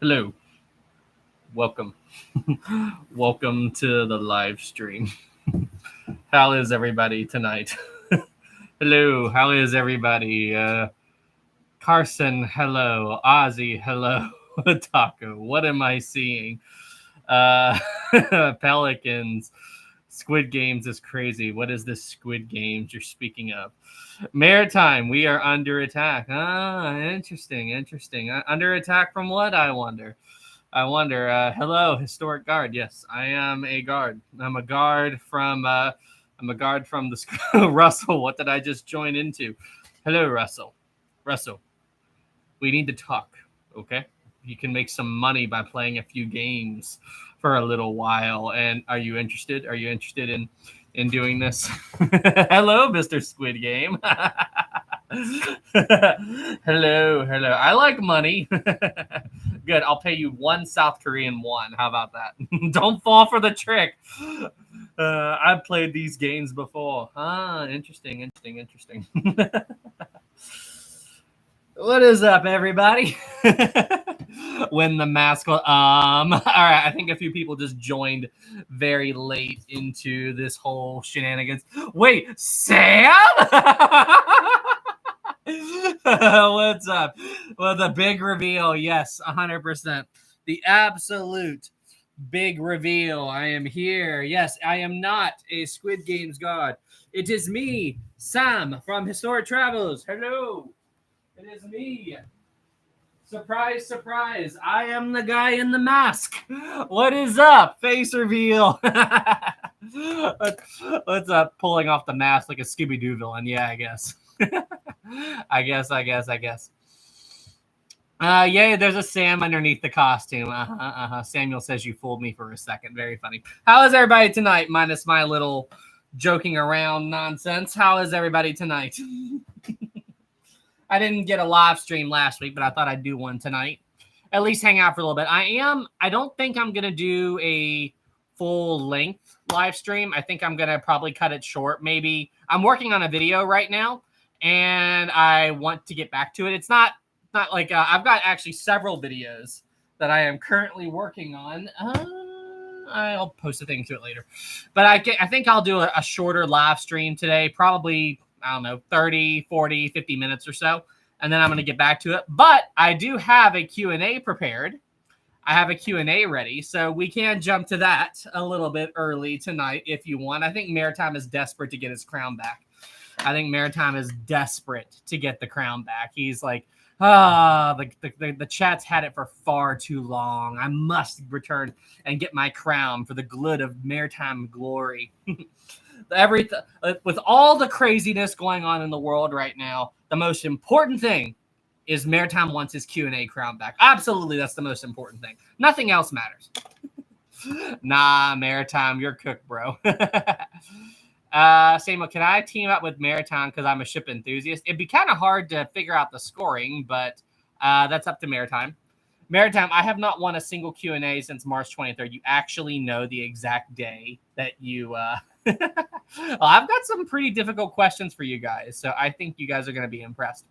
Hello, welcome. Welcome to the live stream. How is everybody tonight? Hello, how is everybody? Carson, hello. Ozzy, hello. Taco, what am I seeing? Uh, Pelicans, Squid Games is crazy. What is this Squid Games you're speaking of? Maritime, we are under attack. Ah, interesting. Under attack from what, I wonder? Hello, historic guard. Yes, I am a guard. I'm a guard from. I'm a guard from the school. Russell, what did I just join into? Hello, Russell. Russell, we need to talk. Okay, you can make some money by playing a few games for a little while. And are you interested? Are you interested in doing this? Hello, Mr. Squid Game. Hello. I like money. Good. I'll pay you one South Korean won. How about that? Don't fall for the trick. I've played these games before. Ah, interesting. What is up, everybody? When the mask. All right. I think a few people just joined very late into this whole shenanigans. Wait, Sam? What's up? Well, the big reveal. Yes, 100%. The absolute big reveal. I am here. Yes, I am not a Squid Games god. It is me, Sam from Historic Travels. Hello. It is me. Surprise, surprise. I am the guy in the mask. What is up? Face reveal. What's up? Pulling off the mask like a Scooby-Doo villain. Yeah, I guess. I guess. Yeah, there's a Sam underneath the costume. Samuel says you fooled me for a second. Very funny. How is everybody tonight? Minus my little joking around nonsense. How is everybody tonight? I didn't get a live stream last week, but I thought I'd do one tonight. At least hang out for a little bit. I don't think I'm going to do a full length live stream. I think I'm going to probably cut it short. Maybe I'm working on a video right now and I want to get back to it. It's not like I've got actually several videos that I am currently working on. I'll post a thing to it later. But I think I'll do a shorter live stream today, probably, I don't know, 30, 40, 50 minutes or so. And then I'm going to get back to it. But I do have a Q&A prepared. I have a Q&A ready. So we can jump to that a little bit early tonight if you want. I think Maritime is desperate to get his crown back. I think Maritime is desperate to get the crown back. He's like, the chat's had it for far too long. I must return and get my crown for the good of Maritime glory. Everything with all the craziness going on in the world right now, the most important thing is Maritime wants his Q&A crown back. Absolutely, that's the most important thing. Nothing else matters. Nah, Maritime, you're cooked, bro. Samuel, can I team up with Maritime because I'm a ship enthusiast? It'd be kind of hard to figure out the scoring, but that's up to Maritime. Maritime, I have not won a single Q&A since March 23rd. You actually know the exact day that you... Well, I've got some pretty difficult questions for you guys, so I think you guys are going to be impressed.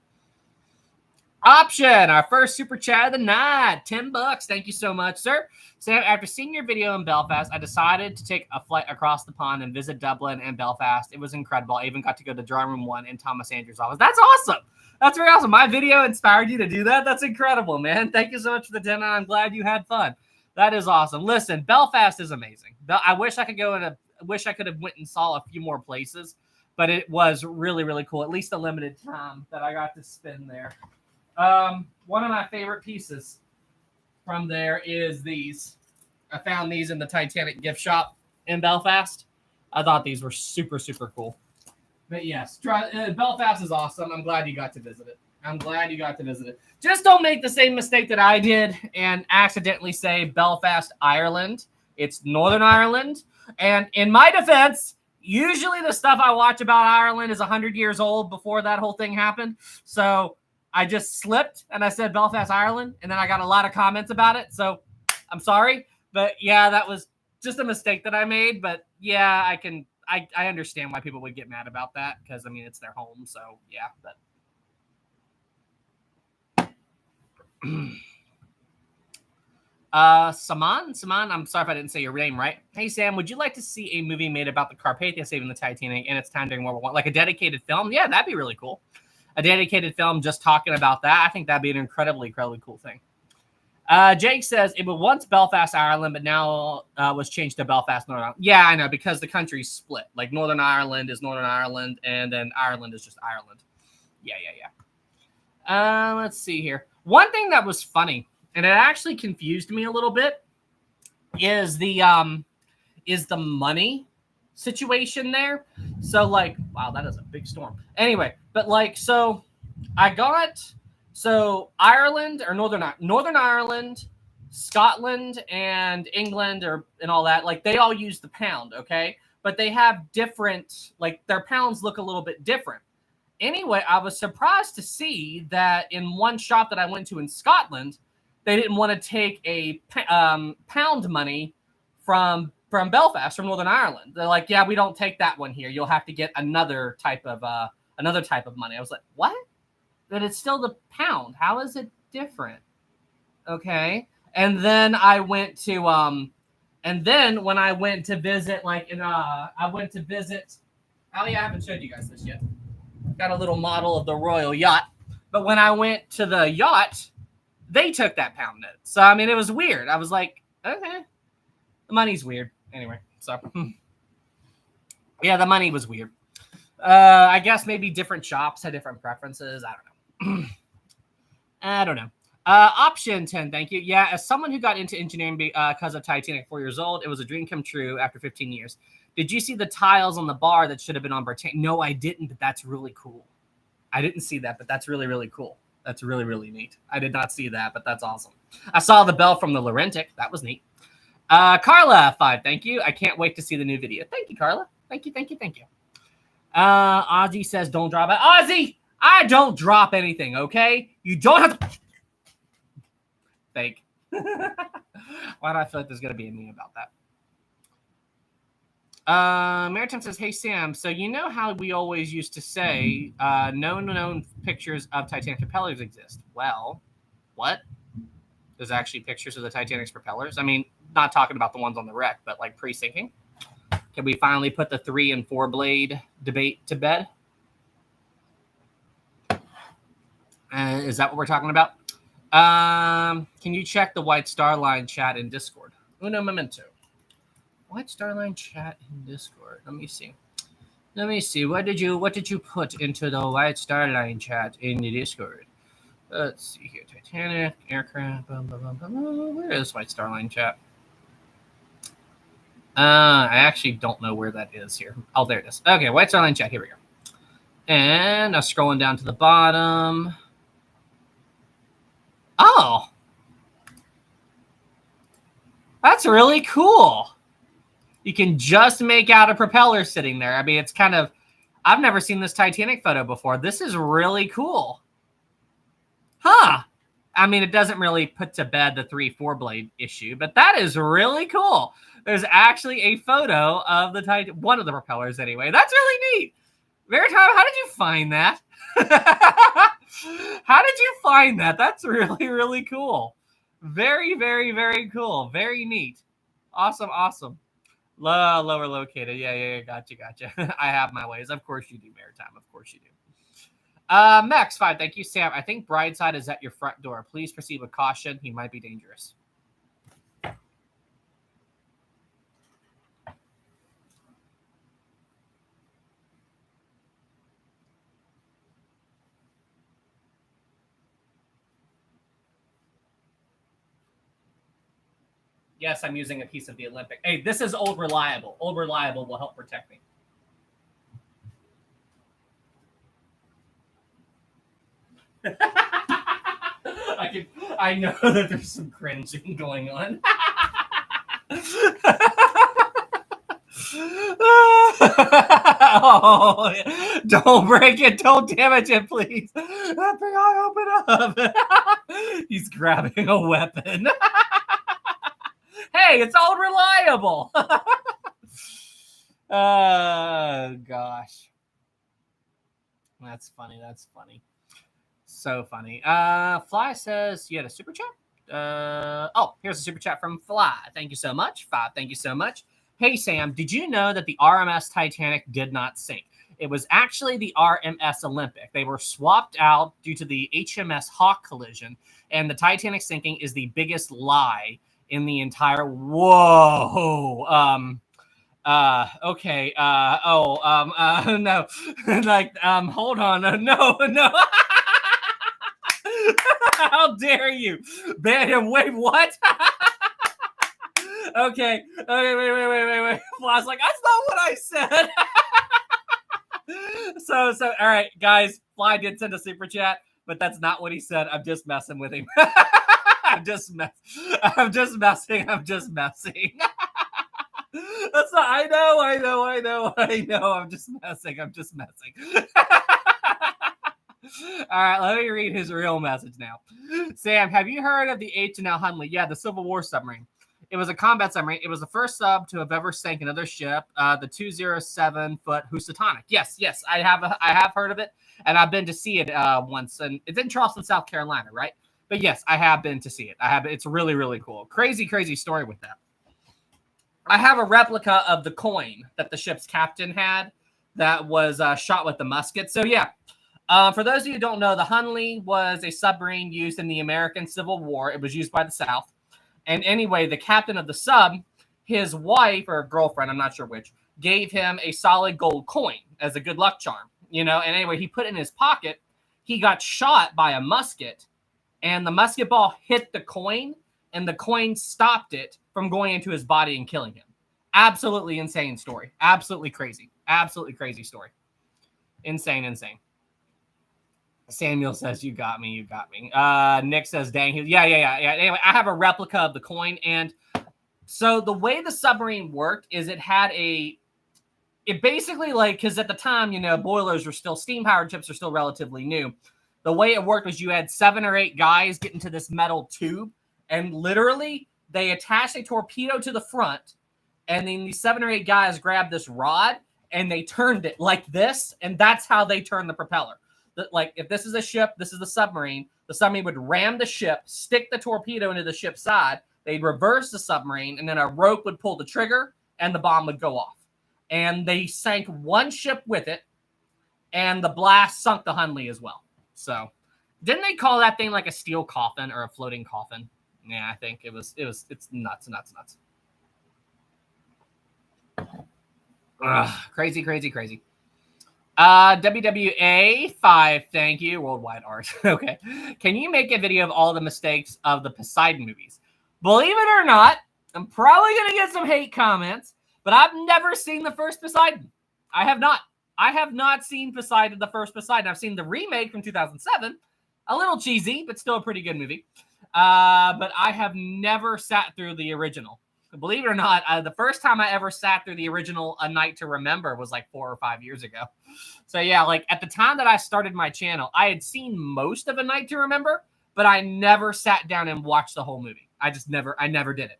Option, our first super chat of the night, $10. Thank you so much, sir. So after seeing your video in Belfast, I decided to take a flight across the pond and visit Dublin and Belfast. It was incredible. I even got to go to Drawing Room 1 in Thomas Andrews' office. That's awesome. That's very awesome. My video inspired you to do that. That's incredible, man. Thank you so much for the 10. I'm glad you had fun. That is awesome. Listen, Belfast is amazing. I wish I could go in wish I could have went and saw a few more places, but it was really, really cool. At least a limited time that I got to spend there. One of my favorite pieces from there is these. I found these in the Titanic gift shop in Belfast. I thought these were super, super cool. But yes, Belfast is awesome. I'm glad you got to visit it. Just don't make the same mistake that I did and accidentally say Belfast, Ireland. It's Northern Ireland. And in my defense, usually the stuff I watch about Ireland is 100 years old before that whole thing happened. So I just slipped and I said Belfast, Ireland, and then I got a lot of comments about it. So I'm sorry, but yeah, that was just a mistake that I made. But yeah, I understand why people would get mad about that because I mean it's their home. So yeah, but Saman, I'm sorry if I didn't say your name right. Hey, Sam, would you like to see a movie made about the Carpathia saving the Titanic in its time during World War I? Like a dedicated film? Yeah, that'd be really cool. A dedicated film just talking about that. I think that'd be an incredibly cool thing. Jake says it was once Belfast, Ireland, but now was changed to Belfast, Northern Ireland. Yeah, I know, because the country's split. Like Northern Ireland is Northern Ireland, and then Ireland is just Ireland. Yeah. Let's see here. One thing that was funny, and it actually confused me a little bit, is the money situation there. So like, wow, that is a big storm. Anyway, but like, so Ireland or Northern Ireland, Scotland, and England and all that, like they all use the pound, okay? But they have different, like their pounds look a little bit different. Anyway, I was surprised to see that in one shop that I went to in Scotland, they didn't want to take a pound money from Belfast, from Northern Ireland. They're like, yeah, we don't take that one here. You'll have to get another type of money. I was like, what? But it's still the pound. How is it different? Okay. And then I went to and then when I went to visit, like I went to visit. Oh yeah, I haven't showed you guys this yet. Got a little model of the royal yacht. But when I went to the yacht, they took that pound note. So I mean, it was weird. I was like, okay, the money's weird. Anyway, so yeah, the money was weird. I guess maybe different shops had different preferences. I don't know. Option 10, thank you. Yeah, as someone who got into engineering because of Titanic 4 years old, it was a dream come true after 15 years. Did you see the tiles on the bar that should have been on Britannia? No, I didn't, but that's really cool. I didn't see that, but that's really cool. That's really neat. I did not see that, but that's awesome. I saw the bell from the Laurentic. That was neat. Carla, 5, thank you. I can't wait to see the new video. Thank you, Carla. Thank you. Ozzy says, don't drop it. Ozzy, I don't drop anything, okay? You don't have to... Fake. Why do I feel like there's going to be a meme about that? Maritime says, hey, Sam, so you know how we always used to say no known pictures of Titanic propellers exist? Well, what? There's actually pictures of the Titanic's propellers? I mean, not talking about the ones on the wreck, but like pre-sinking. Can we finally put the 3 and 4 blade debate to bed? Is that what we're talking about? Can you check the White Star Line chat in Discord? Uno momento. White Star Line chat in Discord. Let me see. What did you put into the White Star Line chat in the Discord? Let's see here. Titanic, aircraft, blah, blah, blah, blah, blah. Where is White Star Line chat? I actually don't know where that is here. Oh, there it is. Okay, White Star Line chat. Here we go. And I'm scrolling down to the bottom. Oh. That's really cool. You can just make out a propeller sitting there. I mean, it's kind of... I've never seen this Titanic photo before. This is really cool. Huh. I mean, it doesn't really put to bed the 3-4 blade issue, but that is really cool. There's actually a photo of the one of the propellers anyway. That's really neat. Maritime, how did you find that? How did you find that? That's really cool. Very cool. Very neat. Awesome. Lower located. Yeah. Gotcha. I have my ways. Of course you do, Maritime. Of course you do. Max 5, thank you, Sam. I think Brideside is at your front door. Please proceed with caution. He might be dangerous. Yes, I'm using a piece of the Olympic. Hey, this is old reliable. Old reliable will help protect me. I know that there's some cringing going on. Oh, don't break it. Don't damage it, please. Open up. He's grabbing a weapon. Hey, it's all reliable. Oh, gosh. That's funny. So funny. Fly says, you had a super chat? Oh, here's a super chat from Fly. Thank you so much. 5, thank you so much. Hey, Sam, did you know that the RMS Titanic did not sink? It was actually the RMS Olympic. They were swapped out due to the HMS Hawk collision, and the Titanic sinking is the biggest lie in the entire... Whoa. Okay. No. Like, hold on. No. How dare you? Wait, what? Okay, wait. I was like, that's not what I said. So, all right, guys. Fly did send a super chat, but that's not what he said. I'm just messing with him. I'm just messing. I'm just messing. That's not. I know. I'm just messing. All right, let me read his real message now. Sam, have you heard of the H&L Hunley? Yeah, the Civil War submarine. It was a combat submarine. It was the first sub to have ever sank another ship, the 207-foot Housatonic. Yes, I have heard of it, and I've been to see it once, and it's in Charleston, South Carolina, right? But yes, I have been to see it. It's really, really cool. Crazy story with that. I have a replica of the coin that the ship's captain had that was shot with the musket. So yeah. For those of you who don't know, the Hunley was a submarine used in the American Civil War. It was used by the South. And anyway, the captain of the sub, his wife or girlfriend, I'm not sure which, gave him a solid gold coin as a good luck charm. And anyway, he put it in his pocket. He got shot by a musket, and the musket ball hit the coin, and the coin stopped it from going into his body and killing him. Absolutely insane story. Absolutely crazy story. Insane. Samuel says, you got me. Nick says, dang. Yeah. Anyway, I have a replica of the coin. And so the way the submarine worked is it basically, like, because at the time, boilers were still, steam-powered ships are still relatively new. The way it worked was you had 7 or 8 guys get into this metal tube, and literally they attached a torpedo to the front, and then these 7 or 8 guys grabbed this rod, and they turned it like this, and that's how they turned the propeller. Like, if this is a ship, this is the submarine would ram the ship, stick the torpedo into the ship's side, they'd reverse the submarine, and then a rope would pull the trigger, and the bomb would go off. And they sank one ship with it, and the blast sunk the Hunley as well. So, didn't they call that thing like a steel coffin or a floating coffin? Yeah, I think it's nuts. Ugh, crazy. WWA 5, thank you. Worldwide art. Okay. Can you make a video of all the mistakes of the Poseidon movies? Believe it or not, I'm probably going to get some hate comments, but I've never seen the first Poseidon. I have not seen Poseidon, the first Poseidon. I've seen the remake from 2007. A little cheesy, but still a pretty good movie. But I have never sat through the original. Believe it or not, the first time I ever sat through the original A Night to Remember was like 4 or 5 years ago. So yeah, like at the time that I started my channel, I had seen most of A Night to Remember, but I never sat down and watched the whole movie. I never did it.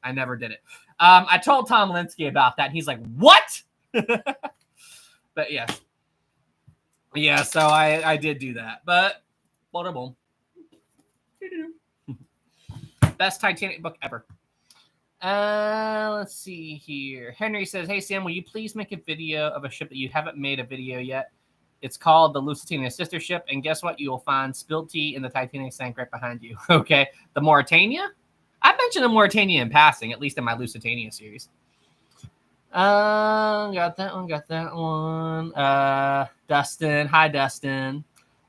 I told Tom Linsky about that, and he's like, what? But yes. Yeah, so I did do that. But, boom. Best Titanic book ever. Let's see here. Henry says, hey, Sam, will you please make a video of a ship that you haven't made a video yet? It's called the Lusitania Sister Ship, and guess what? You will find spilled tea in the Titanic sank right behind you. Okay. The Mauritania? I mentioned the Mauritania in passing, at least in my Lusitania series. Got that one. Dustin. Hi, Dustin.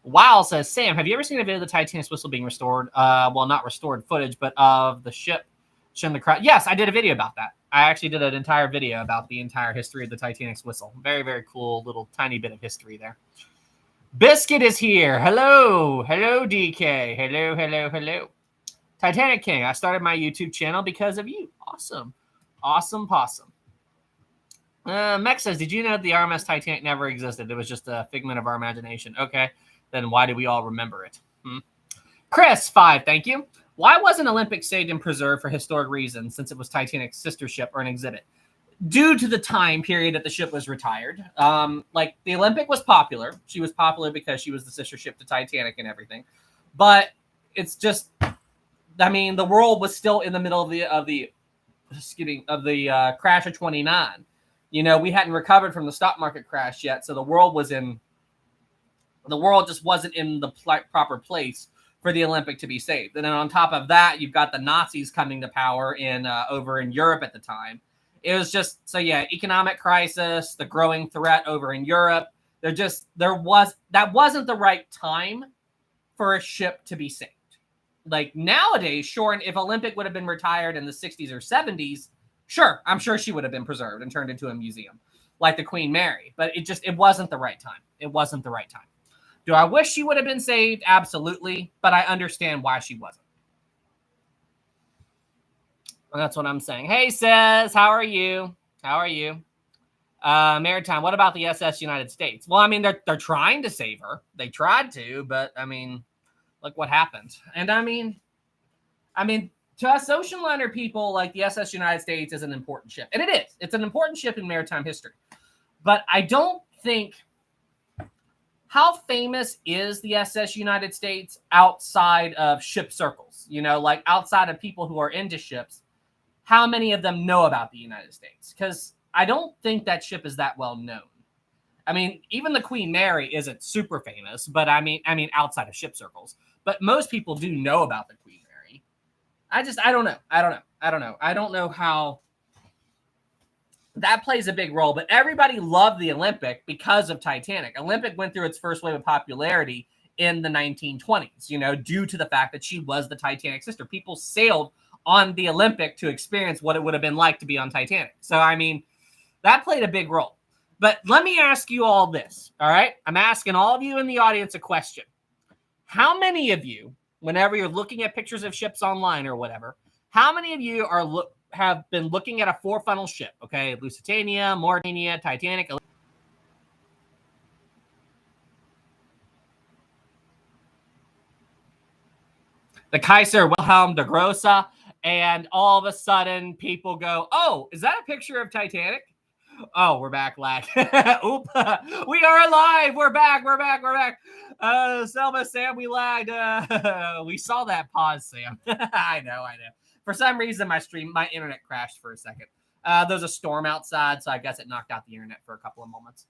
Wow says, Sam, have you ever seen a video of the Titanic's whistle being restored? Well, not restored footage, but of the ship. Showing the crowd. Yes, I did a video about that. I actually did an entire video about the entire history of the Titanic's whistle. Very, very cool little tiny bit of history there. Biscuit is here. Hello, DK. Hello. Titanic King. I started my YouTube channel because of you. Awesome possum. Mex says, did you know the RMS Titanic never existed? It was just a figment of our imagination. Okay, then why do we all remember it? Chris 5, thank you. Why wasn't Olympic saved and preserved for historic reasons since it was Titanic's sister ship or an exhibit? Due to the time period that the ship was retired. Like, the Olympic was popular. She was popular because she was the sister ship to Titanic and everything. But it's just I mean, the world was still in the middle of the crash of 29. You know, we hadn't recovered from the stock market crash yet, so the world just wasn't in the proper place for the Olympic to be saved. And then on top of that, you've got the Nazis coming to power in over in Europe at the time. It was just economic crisis, the growing threat over in Europe. That wasn't the right time for a ship to be saved. Like nowadays, sure, and if Olympic would have been retired in the 60s or 70s, sure, I'm sure she would have been preserved and turned into a museum like the Queen Mary. But it wasn't the right time. It wasn't the right time. Do I wish she would have been saved? Absolutely. But I understand why she wasn't. And that's what I'm saying. Hey, Says, how are you? How are you? Maritime, what about the SS United States? Well, I mean, they're trying to save her. They tried to, but I mean, look what happened. And I mean, to us ocean liner people, like the SS United States is an important ship. And it is. It's an important ship in maritime history. But I don't think... How famous is the SS United States outside of ship circles? You know, like outside of people who are into ships, how many of them know about the United States? Because I don't think that ship is that well known. I mean, even the Queen Mary isn't super famous, but I mean outside of ship circles. But most people do know about the Queen Mary. I don't know. I don't know how that plays a big role, but everybody loved the Olympic because of Titanic. Olympic went through its first wave of popularity in the 1920s, you know, due to the fact that she was the Titanic sister. People sailed on the Olympic to experience what it would have been like to be on Titanic. So, I mean, that played a big role. But let me ask you all this, all right? I'm asking all of you in the audience a question. How many of you, whenever you're looking at pictures of ships online or whatever, how many of you have been looking at a four-funnel ship, okay? Lusitania, Mauritania, Titanic. The Kaiser Wilhelm de Grosse, and all of a sudden people go, oh, is that a picture of Titanic? Oh, we're back, lag. Oop. We are alive. We're back. Selma, Sam, we lagged. We saw that pause, Sam. I know. For some reason, my internet crashed for a second. There's a storm outside, so I guess it knocked out the internet for a couple of moments.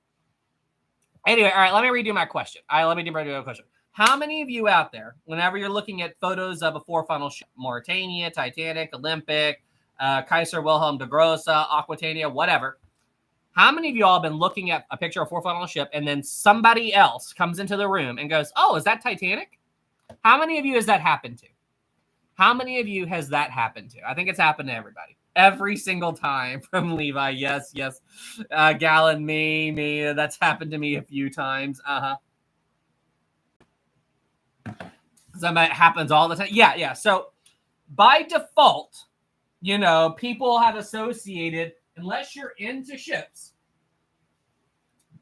Anyway, all right, let me redo my question. How many of you out there, whenever you're looking at photos of a four-funnel ship, Mauritania, Titanic, Olympic, Kaiser Wilhelm de Grosse, Aquitania, whatever, how many of you all have been looking at a picture of a four-funnel ship and then somebody else comes into the room and goes, oh, is that Titanic? How many of you has that happened to? How many of you has that happened to? I think it's happened to everybody. Every single time from Levi. Yes. Gallon, me. That's happened to me a few times. Somebody happens all the time. Yeah. So by default, you know, people have associated, unless you're into ships,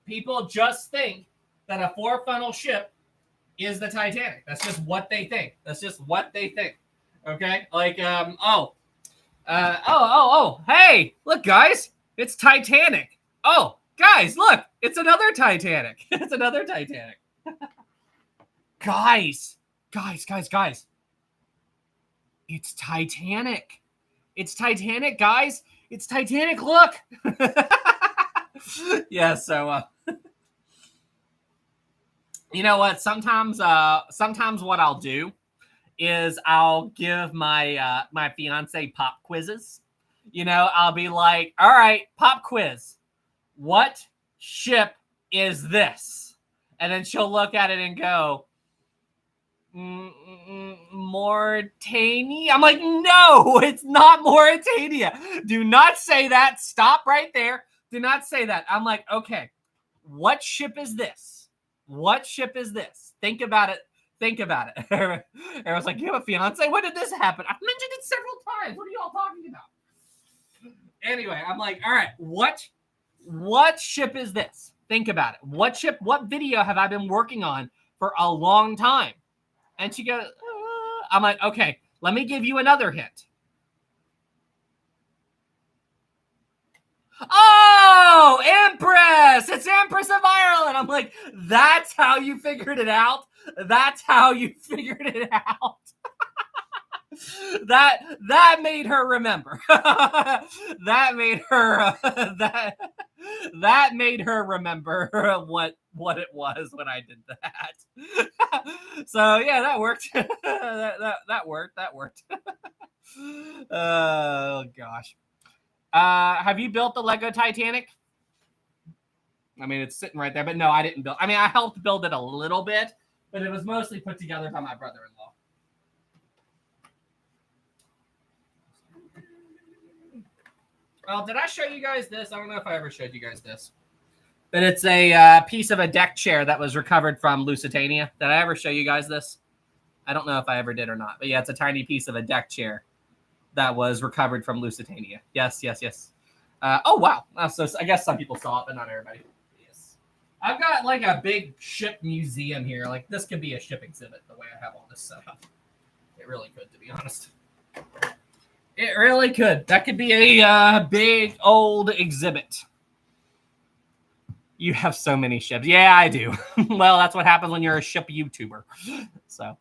people just think that a four-funnel ship is the Titanic. That's just what they think. Okay? Like, hey, look, guys, it's Titanic. Oh, guys, look, it's another Titanic. Guys. It's Titanic. Guys. It's Titanic, look. Yeah, so you know what? Sometimes what I'll do is I'll give my my fiance pop quizzes. You know, I'll be like, all right, pop quiz. What ship is this? And then she'll look at it and go, Mauritania. I'm like, no, it's not Mauritania. Do not say that. Stop right there. Do not say that. I'm like, okay, what ship is this? Think about it. Everyone's like, you have a fiance? When did this happen? I've mentioned it several times. What are y'all talking about? Anyway, I'm like, all right, what ship is this? Think about it. What video have I been working on for a long time? And she goes, I'm like, okay, let me give you another hint. Oh, Empress! It's Empress of Ireland. I'm like, that's how you figured it out? that made her remember. That made her that made her remember what it was when I did that. So yeah, that worked. that worked. That worked. Oh gosh. Have you built the Lego Titanic? I mean, it's sitting right there, but no, I didn't build. I mean, I helped build it a little bit, but it was mostly put together by my brother-in-law. Well, did I show you guys this? I don't know if I ever showed you guys this, but it's a piece of a deck chair that was recovered from Lusitania. Did I ever show you guys this? I don't know if I ever did or not, but yeah, it's a tiny piece of a deck chair that was recovered from Lusitania. Yes. Oh, wow. So I guess some people saw it, but not everybody. Yes. I've got like a big ship museum here. Like this could be a ship exhibit the way I have all this set up. It really could, to be honest. It really could. That could be a big old exhibit. You have so many ships. Yeah, I do. Well, that's what happens when you're a ship YouTuber. So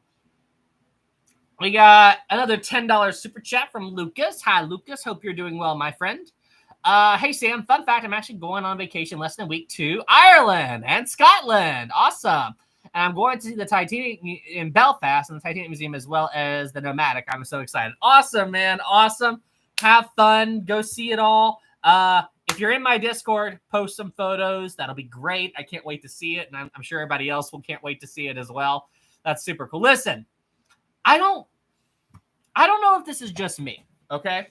we got another $10 super chat from Lucas. Hi, Lucas. Hope you're doing well, my friend. Hey, Sam. Fun fact, I'm actually going on vacation less than a week to Ireland and Scotland. Awesome. And I'm going to see the Titanic in Belfast and the Titanic Museum as well as the Nomadic. I'm so excited. Awesome, man. Awesome. Have fun. Go see it all. If you're in my Discord, post some photos. That'll be great. I can't wait to see it. And I'm sure everybody else can't wait to see it as well. That's super cool. Listen, I don't know if this is just me, okay?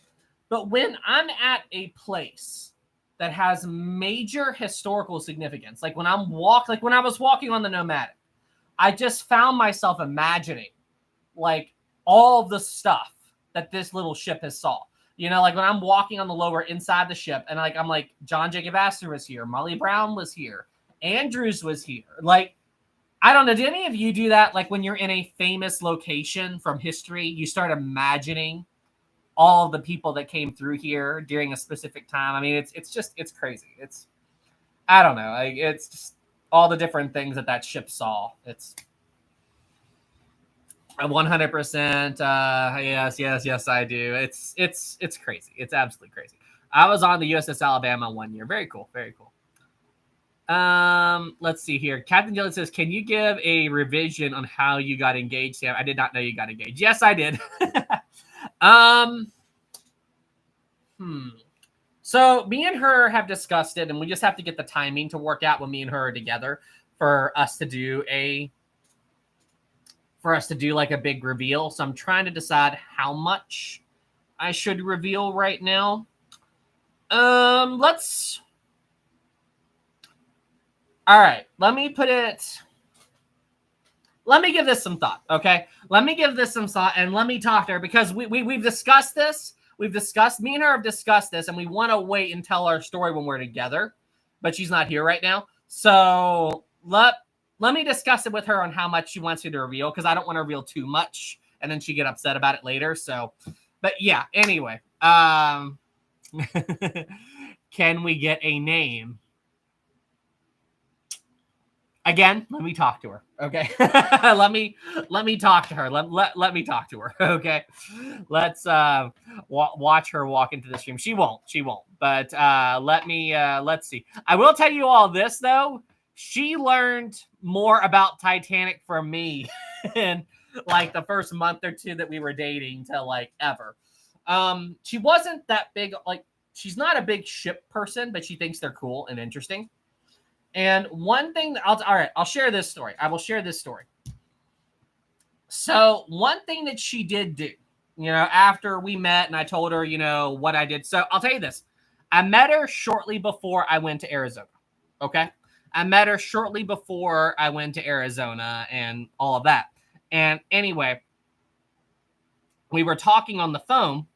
But when I'm at a place that has major historical significance, like when I was walking on the Nomadic, I just found myself imagining like all the stuff that this little ship has saw. You know, like when I'm walking on the lower inside the ship and like I'm like, John Jacob Astor was here, Molly Brown was here, Andrews was here. Like, I don't know, do any of you do that? Like when you're in a famous location from history, you start imagining all of the people that came through here during a specific time. I mean, it's crazy. I don't know. Like, it's just all the different things that ship saw. It's 100%. Yes, I do. It's crazy. It's absolutely crazy. I was on the USS Alabama one year. Very cool. Very cool. Let's see here. Captain Dylan says, can you give a revision on how you got engaged, Sam? I did not know you got engaged. Yes, I did. So me and her have discussed it, and we just have to get the timing to work out when me and her are together for us to do like a big reveal. So I'm trying to decide how much I should reveal right now. All right, let me give this some thought, okay? Let me give this some thought, and let me talk to her, because we've discussed this. Me and her have discussed this, and we want to wait and tell our story when we're together, but she's not here right now. So let me discuss it with her on how much she wants me to reveal, because I don't want to reveal too much, and then she get upset about it later. So, but yeah, anyway, can we get a name? Again, let me talk to her. Okay. let me talk to her. Let me talk to her. Okay. Let's watch her walk into the stream. She won't. But let's see. I will tell you all this though. She learned more about Titanic from me in like the first month or two that we were dating to like ever. She wasn't that big, like she's not a big ship person, but she thinks they're cool and interesting. And one thing that I'll share this story. I will share this story. So one thing that she did do, you know, after we met and I told her, you know, what I did. So I'll tell you this. I met her shortly before I went to Arizona. Okay. I met her shortly before I went to Arizona and all of that. And anyway, we were talking on the phone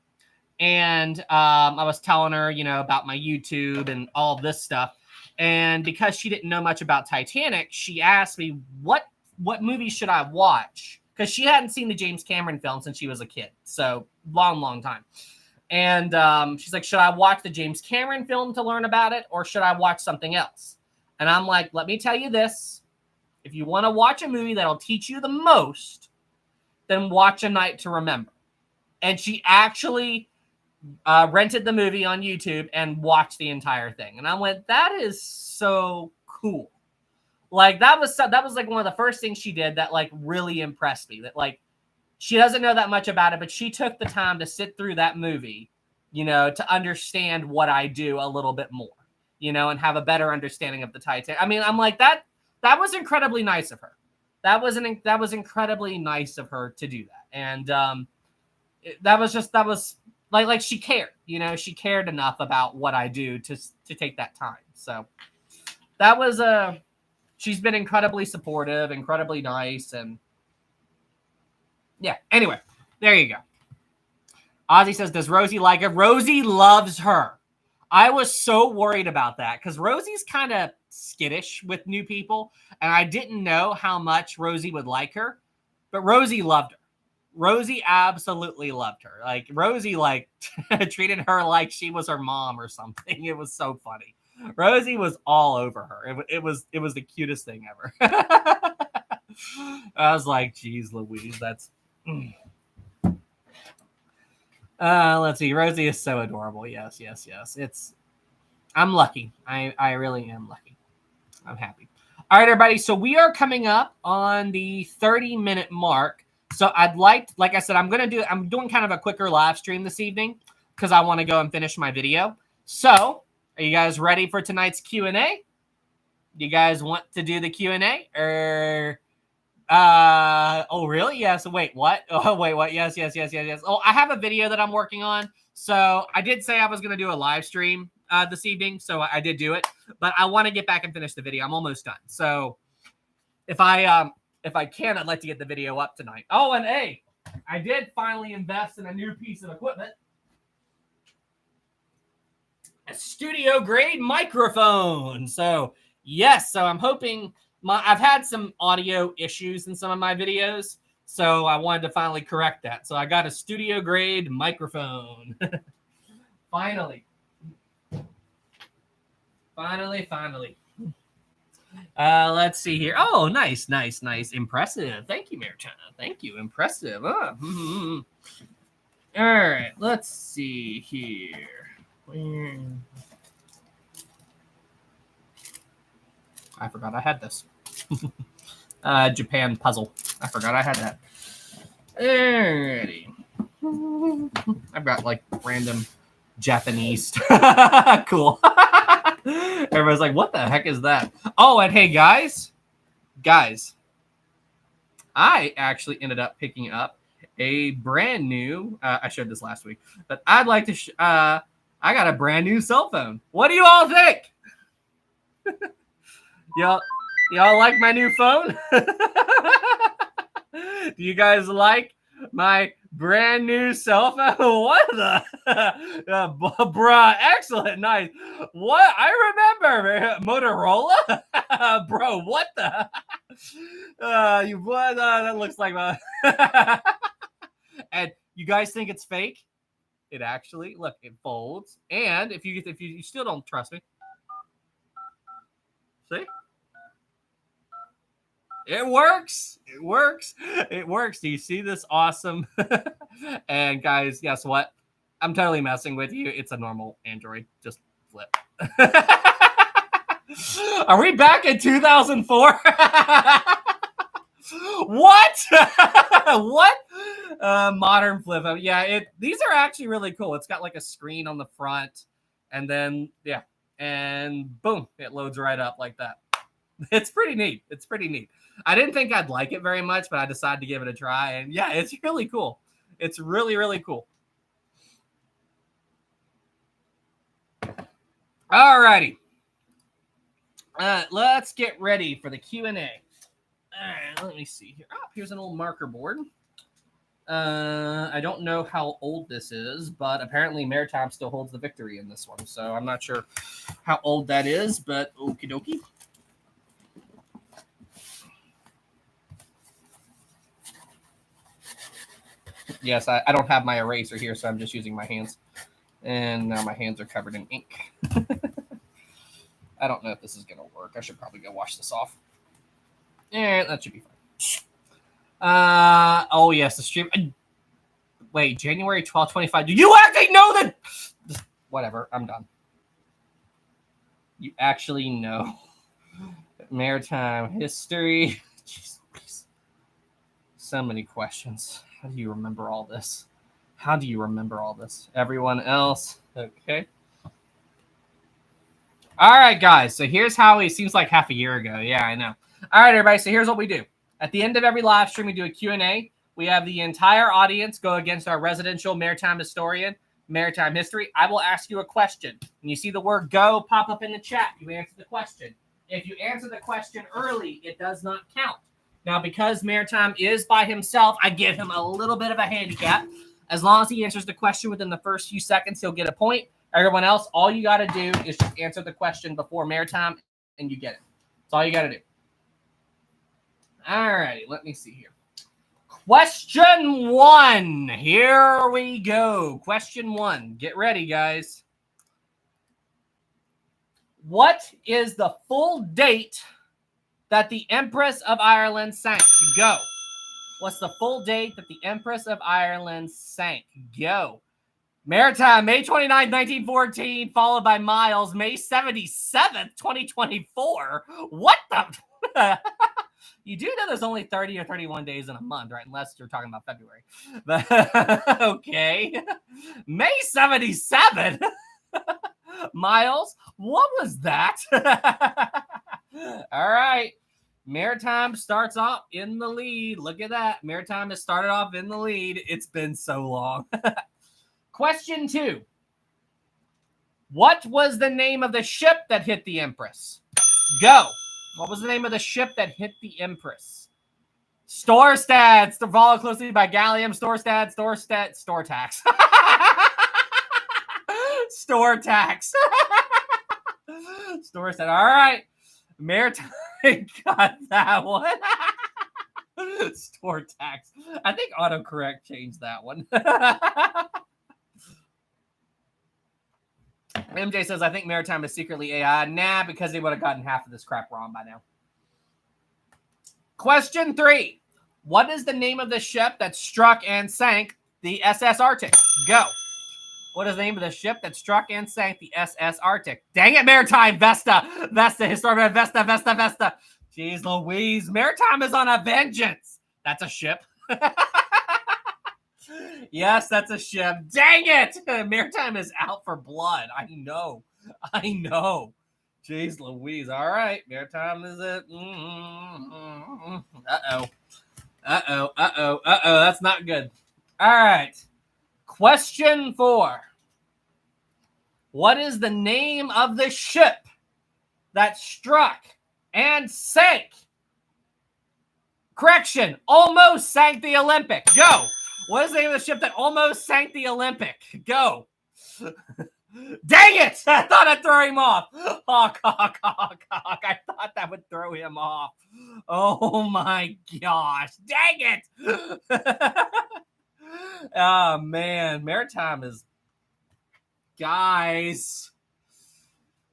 and I was telling her, you know, about my YouTube and all this stuff. And because she didn't know much about Titanic, she asked me, what movie should I watch? Because she hadn't seen the James Cameron film since she was a kid. So long time. And she's like, should I watch the James Cameron film to learn about it? Or should I watch something else? And I'm like, let me tell you this. If you want to watch a movie that'll teach you the most, then watch A Night to Remember. And she actually rented the movie on YouTube and watched the entire thing. And I went, that is so cool. Like that was like one of the first things she did that like really impressed me. That like she doesn't know that much about it, but she took the time to sit through that movie, you know, to understand what I do a little bit more, you know, and have a better understanding of the Titanic. I mean, I'm like that was incredibly nice of her. That was incredibly nice of her to do that. And that was like she cared, you know, she cared enough about what I do to take that time. So that was she's been incredibly supportive, incredibly nice, and yeah. Anyway, there you go. Ozzy says, does Rosie like her? Rosie loves her. I was so worried about that because Rosie's kind of skittish with new people, and I didn't know how much Rosie would like her, but Rosie loved her. Rosie absolutely loved her. Like Rosie like treated her like she was her mom or something. It was so funny. Rosie was all over her. It was the cutest thing ever. I was like, geez, Louise, that's. Let's see. Rosie is so adorable. Yes. I'm lucky. I really am lucky. I'm happy. All right, everybody. So we are coming up on the 30-minute mark. So I'd like I said, I'm doing kind of a quicker live stream this evening because I want to go and finish my video. So are you guys ready for tonight's Q&A? You guys want to do the Q&A or? Oh, really? Yes. Wait, what? Oh, wait, what? Yes. Oh, I have a video that I'm working on. So I did say I was going to do a live stream this evening. So I did do it, but I want to get back and finish the video. I'm almost done. So if I can, I'd like to get the video up tonight. Oh, and hey, I did finally invest in a new piece of equipment. A studio grade microphone. So yes, so I'm hoping I've had some audio issues in some of my videos, so I wanted to finally correct that. So I got a studio grade microphone. Finally. Let's see here. Oh, nice. Impressive. Thank you, Maritime. Thank you. Impressive. All right, let's see here. I forgot I had this. Japan puzzle. I forgot I had that. Alrighty. I've got like random Japanese. Cool. Everybody's like, what the heck is that? Oh, and hey, guys, I actually ended up picking up a brand new, I showed this last week, but I'd like to, I got a brand new cell phone. What do you all think? Y'all like my new phone? Do you guys like my brand new cell phone? What the? Bruh, excellent, nice. What? I remember Motorola? Bro, what the? That looks like and you guys think it's fake? It actually, look, it folds. And if you still don't trust me, see? It works. Do you see this awesome? And guys, guess what? I'm totally messing with you. It's a normal Android. Just flip. Are we back in 2004? What? What? Modern flip. Yeah, these are actually really cool. It's got like a screen on the front, and then yeah, and boom, it loads right up like that. It's pretty neat. I didn't think I'd like it very much, but I decided to give it a try. And yeah, it's really cool. It's really, really cool. All righty. Let's get ready for the Q&A. All right, let me see here. Oh, here's an old marker board. I don't know how old this is, but apparently Maritime still holds the victory in this one. So I'm not sure how old that is, but okie dokie. Yes, I don't have my eraser here, so I'm just using my hands. And now my hands are covered in ink. I don't know if this is going to work. I should probably go wash this off. Yeah, that should be fine. Oh, yes, the stream. Wait, January 12th, 25. Do you actually know that? Whatever, I'm done. You actually know. Maritime history. Jeez, so many questions. How do you remember all this? How do you remember all this? Everyone else? Okay. All right, guys. So here's how it seems like half a year ago. Yeah, I know. All right, everybody. So here's what we do. At the end of every live stream, we do a Q&A. We have the entire audience go against our residential maritime historian, maritime history. I will ask you a question. When you see the word go pop up in the chat, you answer the question. If you answer the question early, it does not count. Now, because Maritime is by himself, I give him a little bit of a handicap. As long as he answers the question within the first few seconds, he'll get a point. Everyone else, all you got to do is just answer the question before Maritime, and you get it. That's all you got to do. All righty, let me see here. Question 1. Here we go. Question 1. Get ready, guys. What is the full date that the Empress of Ireland sank? Go. What's the full date that the Empress of Ireland sank? Go. Maritime, May 29th, 1914, followed by Miles, May 77th, 2024. What the? You do know there's only 30 or 31 days in a month, right? Unless you're talking about February. But, okay. May 77. Miles, what was that? All right. Maritime starts off in the lead. Look at that. Maritime has started off in the lead. It's been so long. Question 2. What was the name of the ship that hit the Empress? Go. What was the name of the ship that hit the Empress? Storstad, followed closely by Gallium, Storstad, Stortax. Stortax. Storstad. All right. Maritime got that one. Stortax. I think autocorrect changed that one. MJ says, I think Maritime is secretly AI. Nah, because they would have gotten half of this crap wrong by now. Question 3. What is the name of the ship that struck and sank the SS Arctic? Go. What is the name of the ship that struck and sank the SS Arctic? Dang it, Maritime. Vesta. Historic Vesta. Jeez Louise. Maritime is on a vengeance. That's a ship. Yes, that's a ship. Dang it! Maritime is out for blood. I know. Jeez Louise. All right. Maritime is it. Uh-oh. That's not good. All right. Question 4. What is the name of the ship that struck and sank? Correction. Almost sank the Olympic. Go. What is the name of the ship that almost sank the Olympic? Go. Dang it! I thought I'd throw him off. Hawk. I thought that would throw him off. Oh my gosh. Dang it! Oh man. Maritime is... Guys.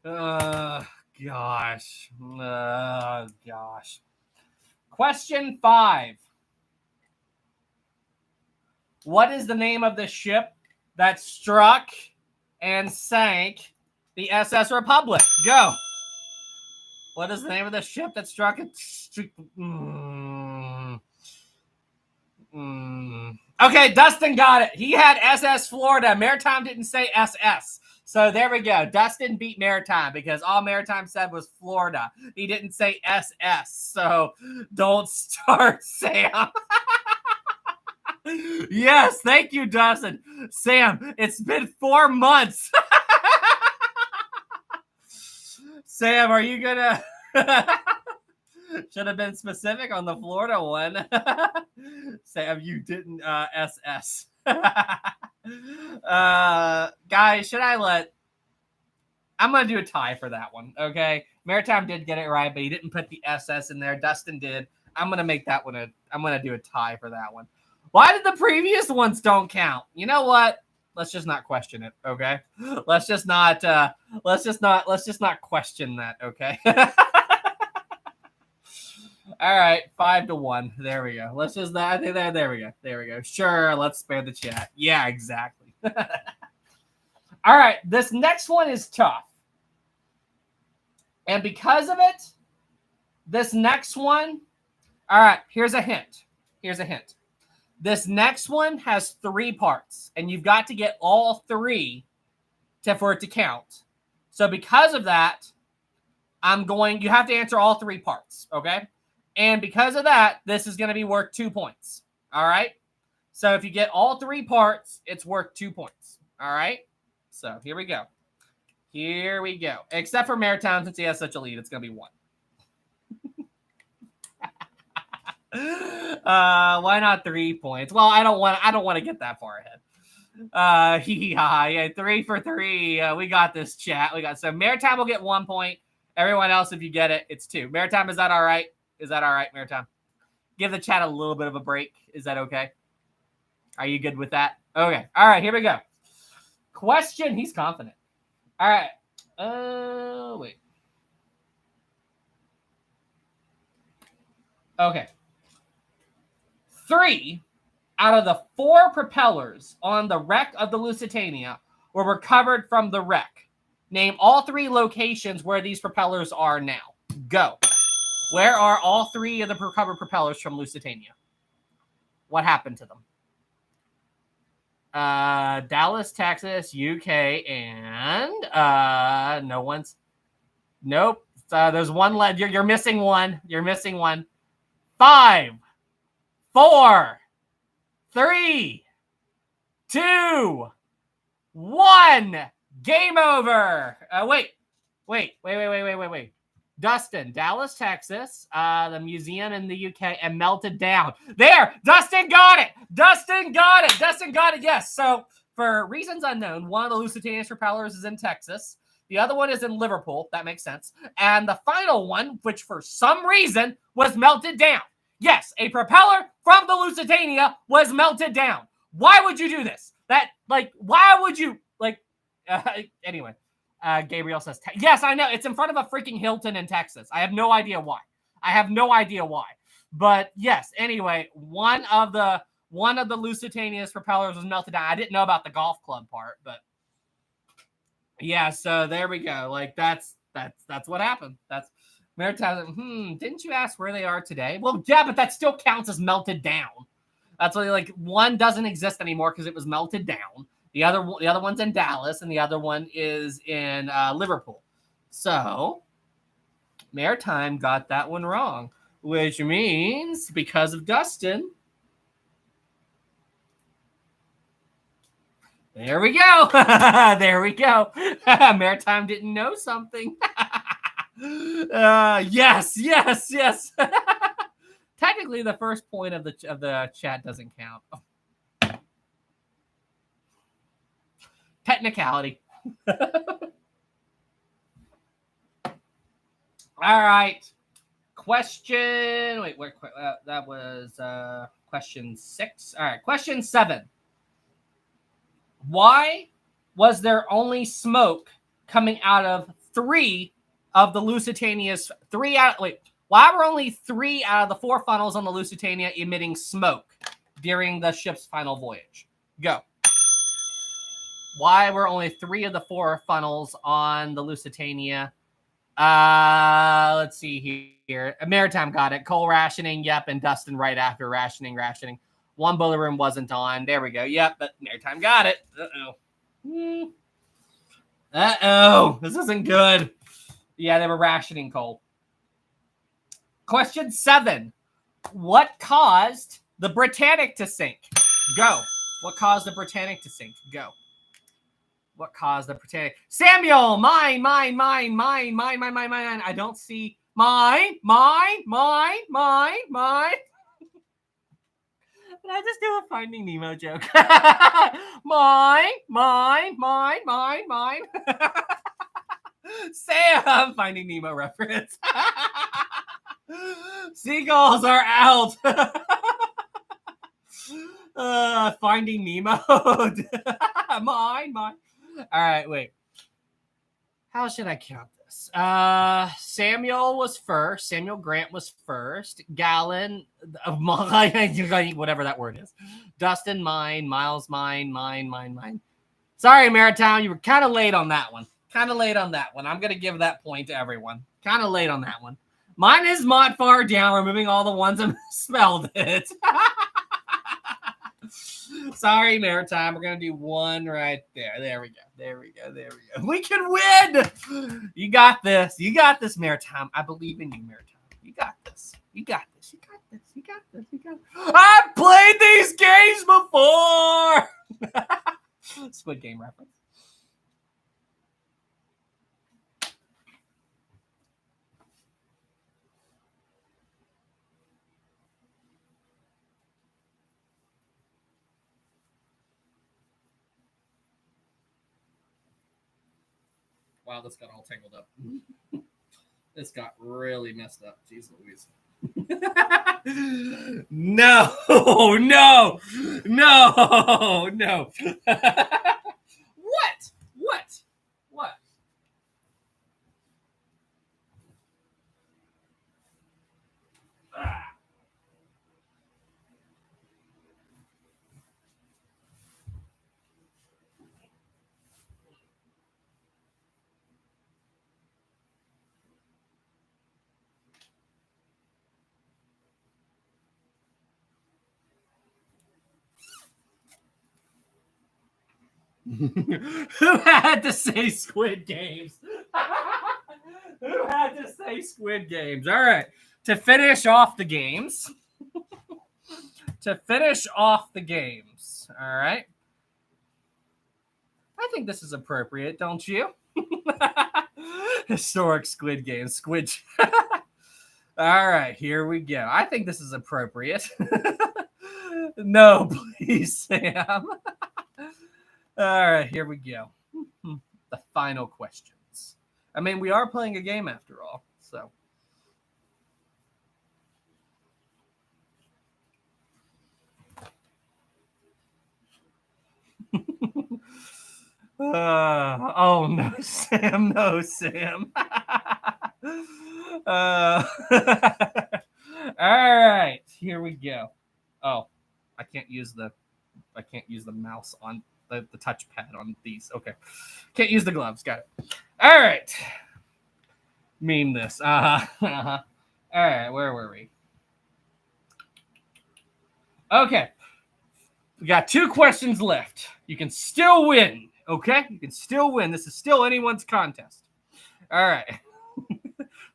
Gosh. Question 5. What is the name of the ship that struck and sank the SS Republic? Go. What is the name of the ship that struck and... Okay, Dustin got it. He had SS Florida. Maritime didn't say SS. So there we go. Dustin beat Maritime because all Maritime said was Florida. He didn't say SS. So don't start, Sam. Yes, thank you, Dustin. Sam, it's been 4 months. Sam, are you gonna... Should have been specific on the Florida one. Sam, you didn't SS. Guys, should I let... I'm going to do a tie for that one, okay? Maritime did get it right, but he didn't put the SS in there. Dustin did. I'm going to make that one I'm going to do a tie for that one. Why did the previous ones don't count? You know what? Let's just not question it, okay? Let's just not question that, okay? All right, 5-1. There we go. Let's just I think that there we go. There we go. Sure, let's spare the chat. Yeah, exactly. All right, this next one is tough. And because of it, this next one, all right, here's a hint. Here's a hint. This next one has 3 parts, and you've got to get all 3 for it to count. So because of that, you have to answer all 3 parts, okay? And because of that, this is going to be worth 2 points, all right? So if you get all 3 parts, it's worth 2 points, all right? So here we go. Here we go. Except for Maritime, since he has such a lead, it's going to be 1. Why not 3 points? Well, I don't want to get that far ahead. Yeah, 3 for 3. We got this, chat. So Maritime will get 1 point. Everyone else, if you get it, it's 2. Maritime, is that all right? Is that all right, Maritime? Give the chat a little bit of a break. Is that okay? Are you good with that? Okay. All right, here we go. Question. He's confident. All right. Wait. Okay. 3 out of the 4 propellers on the wreck of the Lusitania were recovered from the wreck. Name all 3 locations where these propellers are now. Go. Where are all 3 of the recovered propellers from Lusitania? What happened to them? Dallas, Texas, UK, and no one's. Nope. There's one left. You're missing one. You're missing one. 5, 4, 3, 2, 1. Game over. Wait. Dustin, Dallas, Texas, the museum in the UK, and melted down. There, Dustin got it. Dustin got it. Yes. So for reasons unknown, one of the Lusitania's propellers is in Texas. The other one is in Liverpool. That makes sense. And the final one, which for some reason was melted down. Yes, a propeller from the Lusitania was melted down. Why would you do this? Why would you, anyway. Gabriel says, yes, I know. It's in front of a freaking Hilton in Texas. I have no idea why. But yes, anyway, one of the Lusitania's propellers was melted down. I didn't know about the golf club part, but yeah, so there we go. That's what happened. That's Maritime. Didn't you ask where they are today? Well, yeah, but that still counts as melted down. That's what one doesn't exist anymore because it was melted down. The other one's in Dallas, and the other one is in Liverpool. So Maritime got that one wrong, which means because of Dustin. There we go. There we go. Maritime didn't know something. Yes. Technically, the first point of the chat doesn't count. Technicality. All right. Question. Wait, that was question 6. All right. Question 7. Why was there only smoke coming out of 3 of the Lusitania's why were only 3 out of the 4 funnels on the Lusitania emitting smoke during the ship's final voyage? Go. Why were only 3 of the 4 funnels on the Lusitania? Let's see here. Maritime got it. Coal rationing, yep, and Dustin right after rationing. 1 boiler room wasn't on. There we go. Yep, but Maritime got it. Uh-oh. This isn't good. Yeah, they were rationing coal. Question 7. What caused the Britannic to sink? Go. What caused the Britannic to sink? Go. What caused the Britannic? Samuel, mine. I don't see mine. Did I just do a Finding Nemo joke? Mine. Sam, Finding Nemo reference. Seagulls are out. Finding Nemo. Mine. All right, wait. How should I count Samuel was first. Samuel Grant was first. Gallon of whatever that word is. Dustin, mine. Miles, mine. Sorry, Maritime, you were kind of late on that one. I'm going to give that point to everyone. Kind of late on that one. Mine is Mott far down, removing all the ones that spelled it. Sorry, Maritime. We're going to do one right there. There we go. We can win. You got this, Maritime. I believe in you, Maritime. You got this. I've played these games before. Squid Game reference. Wow, this got all tangled up. This got really messed up. Jeez Louise. No. What? Who had to say Squid Games? Who had to say Squid Games? All right. To finish off the games. All right. I think this is appropriate, don't you? Historic Squid Games. All right, here we go. I think this is appropriate. No, please, Sam. All right, here we go. The final questions. I mean, we are playing a game after all, so. Oh, no, Sam. All right, here we go. Oh, I can't use the mouse on the touchpad on these. Okay. Can't use the gloves. Got it. All right. Meme this. All right, where were we? Okay. We got 2 questions left. You can still win, okay? You can still win. This is still anyone's contest. All right.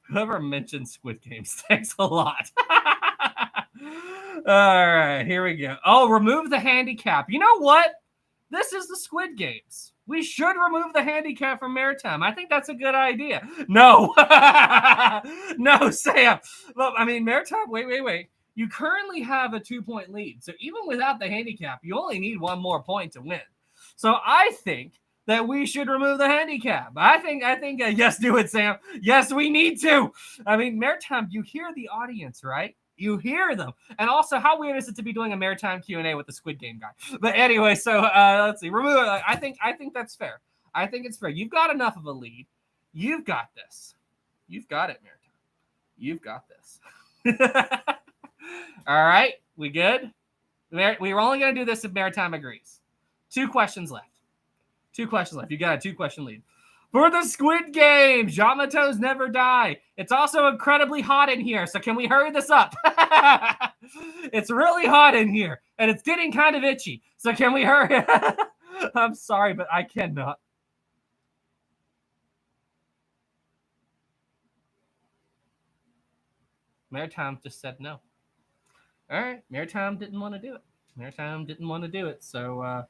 Whoever mentioned Squid Games, thanks a lot. All right, here we go. Oh, remove the handicap. You know what? This is the Squid Games. We should remove the handicap from Maritime. I think that's a good idea. No. No, Sam. Look, I mean, Maritime, wait. You currently have a 2-point lead. So even without the handicap, you only need 1 more point to win. So I think that we should remove the handicap. I think, yes, do it, Sam. Yes, we need to. I mean, Maritime, you hear the audience, right? You hear them. And also, how weird is it to be doing a Maritime Q&A with the Squid Game guy? But anyway, so let's see. Remove it. I think that's fair. I think it's fair. You've got enough of a lead. You've got this. You've got it, Maritime. You've got this. All right. We good? We're only going to do this if Maritime agrees. 2 questions left. You got a 2-question lead. For the Squid Games, Yamato's never die. It's also incredibly hot in here, so can we hurry this up? It's really hot in here, and it's getting kind of itchy, so can we hurry? I'm sorry, but I cannot. Maritime just said no. All right, Maritime didn't want to do it. So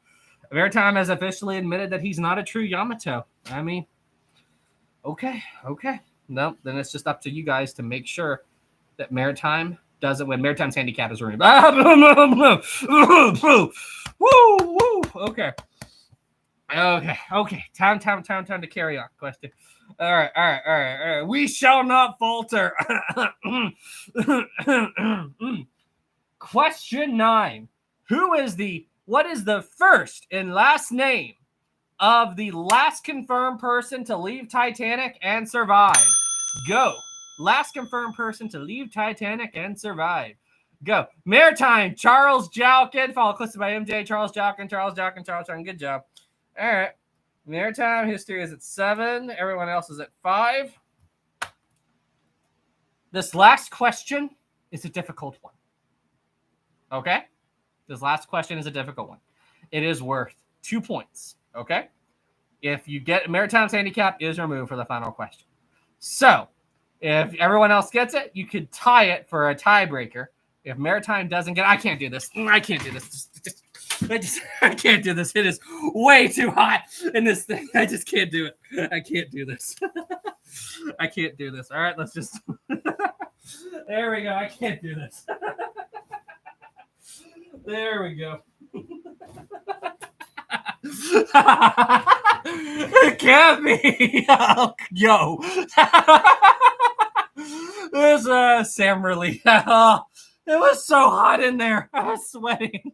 Maritime has officially admitted that he's not a true Yamato. I mean, okay. No, then it's just up to you guys to make sure that Maritime doesn't win. Maritime's handicap is ruined. Woo. Okay. Time to carry on. Question. All right. We shall not falter. Question 9. What is the first and last name of the last confirmed person to leave Titanic and survive. Go. Last confirmed person to leave Titanic and survive. Go. Maritime, Charles Jalkin. Follow closely by MJ. Charles Jalkin. Good job. All right. Maritime history is at 7. Everyone else is at 5. This last question is a difficult one. Okay? This last question is a difficult one. It is worth 2 points. Okay? If you get Maritime's handicap is removed for the final question. So, if everyone else gets it, you could tie it for a tiebreaker. If Maritime doesn't get it, I can't do this. I can't do this. I can't do this. It is way too hot in this thing. I just can't do it. I can't do this. I can't do this. All right, let's just. There we go. I can't do this. There we go. It can't be. Yo. There's Sam really. It was so hot in there. I was sweating.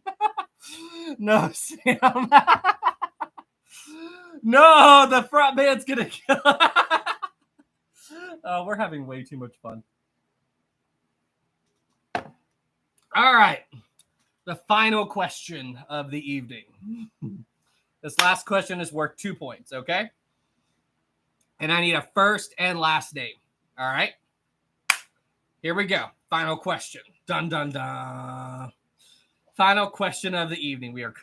No, Sam. No, the front man's gonna kill. We're having way too much fun. All right. The final question of the evening. This last question is worth 2 points, okay? And I need a first and last name. All right? Here we go. Final question. Dun, dun, dun. Final question of the evening. We are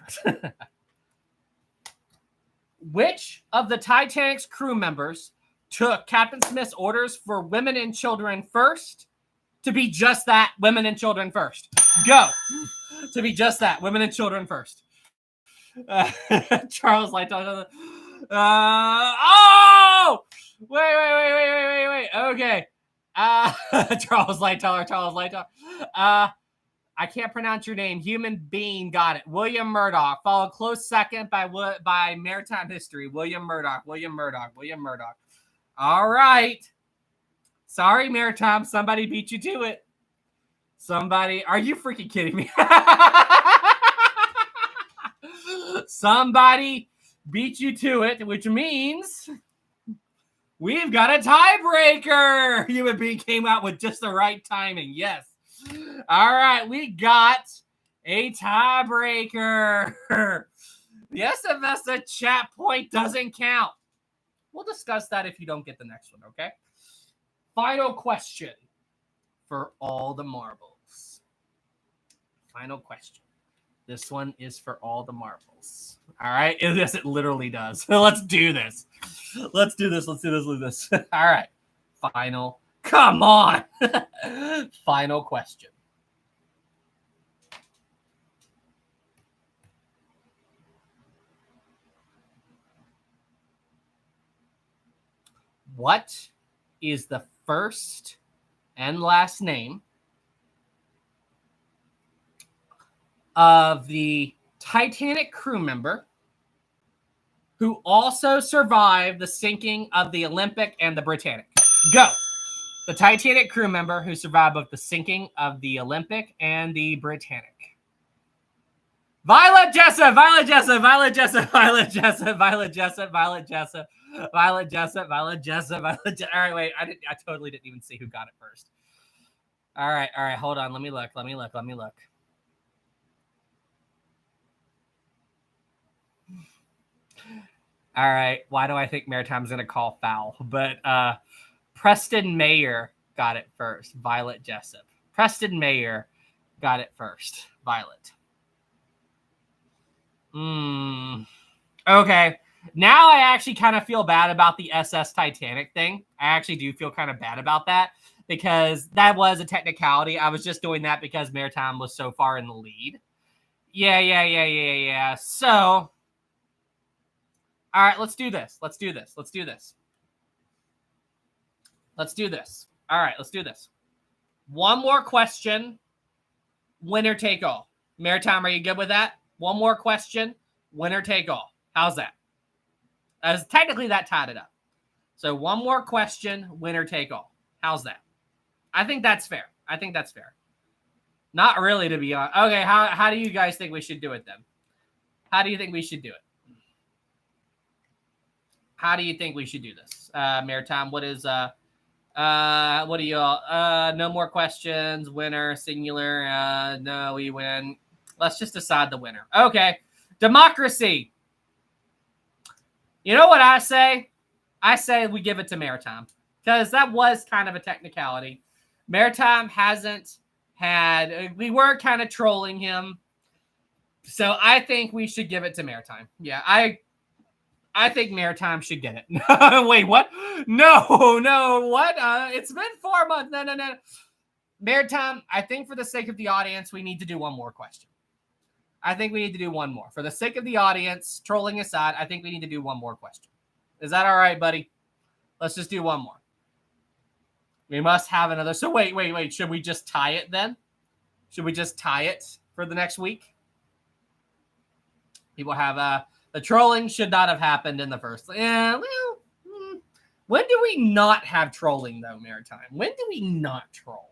Which of the Titanic's crew members took Captain Smith's orders for women and children first to be just that, women and children first? Go. To be just that, women and children first. Charles Lightoller. Oh! Wait. Okay. Charles Lightoller. I can't pronounce your name. Human being, got it. William Murdoch. Followed close second by Maritime history. William Murdoch. All right. Sorry, Maritime. Somebody beat you to it. Somebody. Are you freaking kidding me? Somebody beat you to it, which means we've got a tiebreaker. Human being came out with just the right timing. Yes. All right, we got a tiebreaker. The SMS chat point doesn't count. We'll discuss that if you don't get the next one, okay? Final question for all the marbles. Final question. This one is for all the marbles. All right? Yes, it literally does. Let's do this. Let's do this. All right. Final. Come on. Final question. What is the first and last name of the Titanic crew member who also survived the sinking of the Olympic and the Britannic? Go. The Titanic crew member who survived both the sinking of the Olympic and the Britannic. Violet Jessup. All right, wait. I totally didn't even see who got it first. All right. Hold on. Let me look. All right. Why do I think Maritime's going to call foul? But Preston Mayer got it first. Violet Jessup. Preston Mayer got it first. Violet. Okay. Now I actually kind of feel bad about the SS Titanic thing. I actually do feel kind of bad about that because that was a technicality. I was just doing that because Maritime was so far in the lead. Yeah. So, all right, let's do this. All right, let's do this. One more question. Winner take all. Maritime, are you good with that? One more question. Winner take all. How's that? As technically that tied it up. So one more question, winner take all. How's that? I think that's fair. Not really, to be honest. Okay, how do you guys think we should do it then? How do you think we should do it? How do you think we should do this? Maritime, what is what do y'all no more questions, winner, singular, no, we win. Let's just decide the winner. Okay. Democracy. You know what I say? I say we give it to Maritime because that was kind of a technicality. Maritime hasn't had, we were kind of trolling him. So I think we should give it to Maritime. Yeah, I think Maritime should get it. Wait, what? No, what? It's been 4 months. No. Maritime, I think for the sake of the audience, we need to do one more question. I think we need to do one more. For the sake of the audience, trolling aside, I think we need to do one more question. Is that all right, buddy? Let's just do one more. We must have another. So wait. Should we just tie it then? Should we just tie it for the next week? People have the trolling should not have happened in the first. Yeah, well, when do we not have trolling though, Maritime? When do we not troll?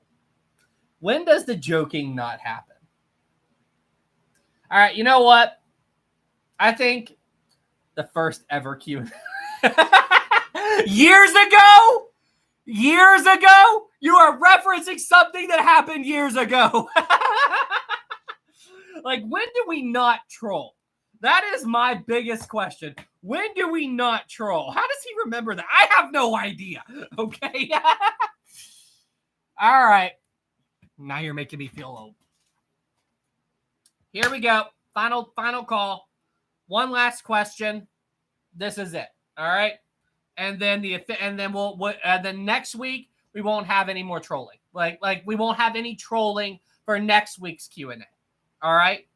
When does the joking not happen? All right, you know what? I think the first ever Q&A. Years ago, you are referencing something that happened years ago. Like, when do we not troll? That is my biggest question. When do we not troll? How does he remember that? I have no idea. Okay. All right. Now you're making me feel old. Here we go. Final call. One last question. This is it. All right. And then then next week we won't have any more trolling. Like we won't have any trolling for next week's Q&A. All right.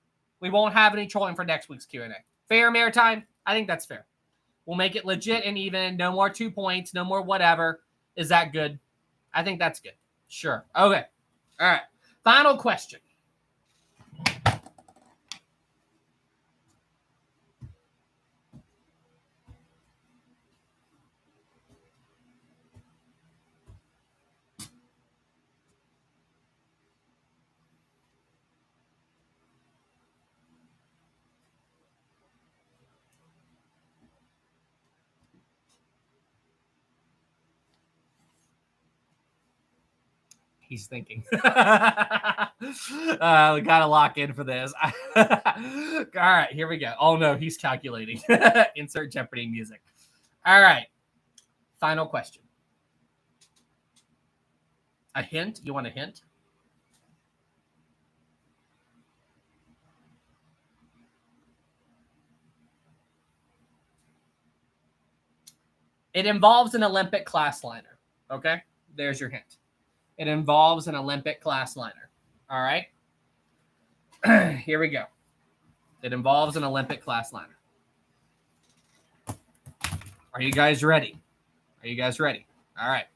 We won't have any trolling for next week's Q&A. Fair, Maritime? I think that's fair. We'll make it legit and even. No more 2 points. No more whatever. Is that good? I think that's good. Sure. Okay. All right. Final question. He's thinking. We got to lock in for this. All right, here we go. Oh, no, he's calculating. Insert Jeopardy music. All right. Final question. A hint? You want a hint? It involves an Olympic class liner. Okay? There's your hint. It involves an Olympic class liner. All right? Here we go. It involves an Olympic class liner. Are you guys ready? All right.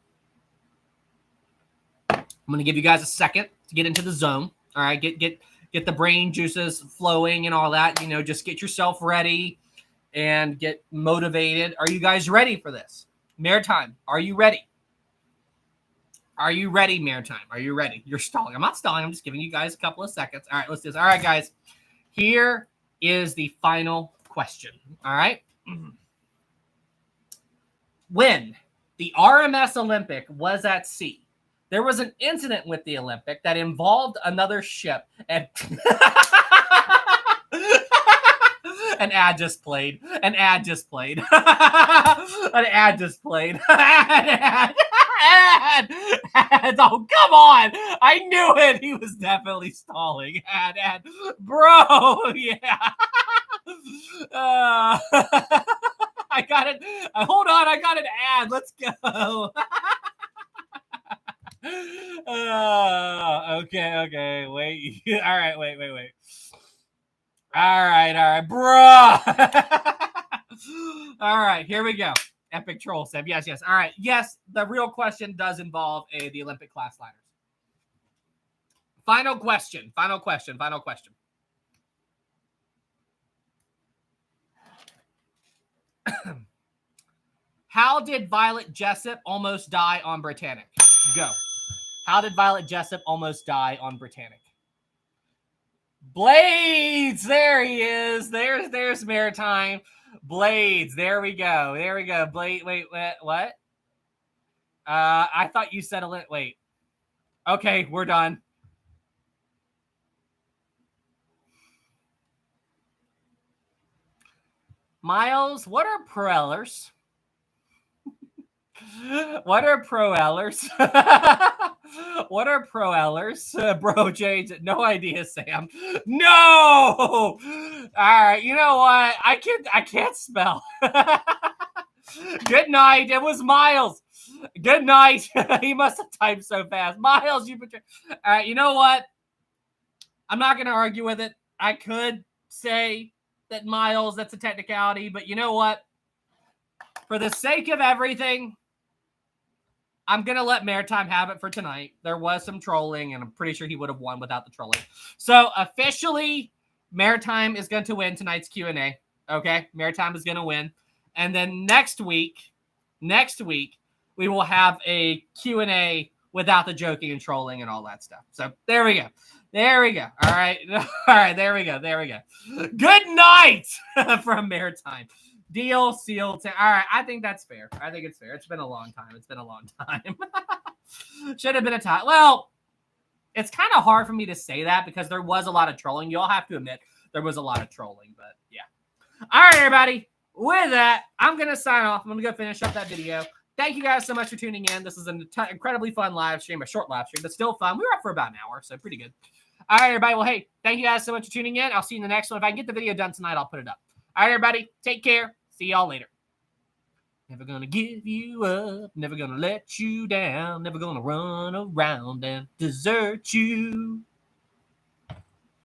I'm going to give you guys a second to get into the zone. All right? Get the brain juices flowing and all that. You know, just get yourself ready and get motivated. Are you guys ready for this? Maritime, are you ready? Are you ready, Maritime? Are you ready? You're stalling. I'm not stalling. I'm just giving you guys a couple of seconds. All right, let's do this. All right, guys. Here is the final question. All right. When the RMS Olympic was at sea, there was an incident with the Olympic that involved another ship. And An ad just played. Oh, come on. I knew it. He was definitely stalling. Ad. Bro, yeah. I got it. Hold on. I got an ad. Let's go. Okay. Wait. All right. Wait. All right, bro. All right, here we go. Epic troll, Seb. Yes. All right, yes, the real question does involve the Olympic class liners. Final question. How did Violet Jessup almost die on Britannic? Go. How did Violet Jessup almost die on Britannic? Blades! There he is. There's Maritime. Blades. There we go. There we go. Blade. Wait. What? I thought you said wait. Okay, we're done. Miles, what are propellers? What are propellers? What are propellers? Bro, James, no idea, Sam. No. All right, you know what? I can't spell. Good night. It was Miles. Good night. He must have typed so fast. Miles, you betray. All right, you know what? I'm not going to argue with it. I could say that Miles, that's a technicality, but you know what? For the sake of everything, I'm going to let Maritime have it for tonight. There was some trolling, and I'm pretty sure he would have won without the trolling. So, officially, Maritime is going to win tonight's Q&A. Okay? Maritime is going to win. And then next week, we will have a Q&A without the joking and trolling and all that stuff. So, there we go. There we go. All right. All right. There we go. There we go. Good night from Maritime. Deal, seal. All right. I think that's fair. I think it's fair. It's been a long time. It's been a long time. Should have been a time. Well, it's kind of hard for me to say that because there was a lot of trolling. You all have to admit there was a lot of trolling, but yeah. All right, everybody. With that, I'm going to sign off. I'm going to go finish up that video. Thank you guys so much for tuning in. This is an incredibly fun live stream, a short live stream, but still fun. We were up for about an hour, so pretty good. All right, everybody. Well, hey, thank you guys so much for tuning in. I'll see you in the next one. If I can get the video done tonight, I'll put it up. All right, everybody. Take care. See y'all later. Never gonna give you up. Never gonna let you down. Never gonna run around and desert you.